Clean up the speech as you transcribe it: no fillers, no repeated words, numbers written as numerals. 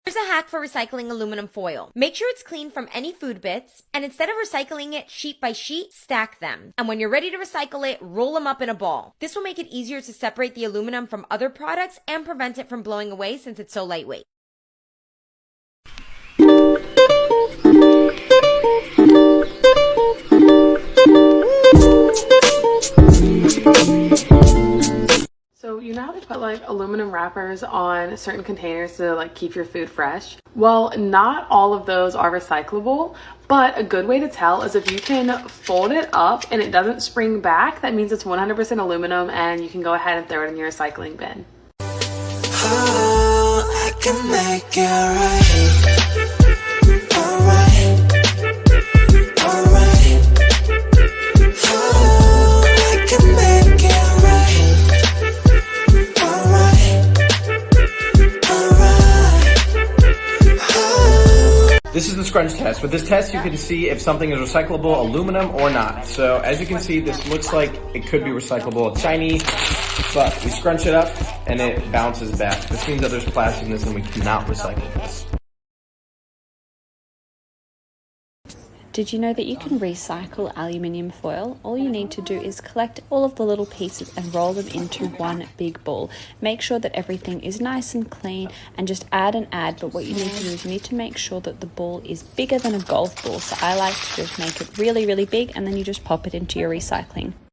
Here's a hack for recycling aluminum foil. Make sure it's clean from any food bits, and instead of recycling it sheet by sheet, stack them. And when you're ready to recycle it, roll them up in a ball. This will make it easier to separate the aluminum from other products and prevent it from blowing away since it's so lightweight. So you know how they put like aluminum wrappers on certain containers to like keep your food fresh? Well, not all of those are recyclable, but a good way to tell is if you can fold it up and it doesn't spring back, that means it's 100% aluminum and you can go ahead and throw it in your recycling bin. Oh, I can make it right. Alright. Alright. Oh, I can make it right. This is the scrunch test. With this test, you can see if something is recyclable aluminum or not. So as you can see, this looks like it could be recyclable. It's shiny, but we scrunch it up and it bounces back. This means that there's plastic in this and we cannot recycle this. Did you know that you can recycle aluminium foil? All you need to do is collect all of the little pieces and roll them into one big ball. Make sure that everything is nice and clean and just add and add, but what you need to do is you need to make sure that the ball is bigger than a golf ball. So I like to just make it really, really big and then you just pop it into your recycling.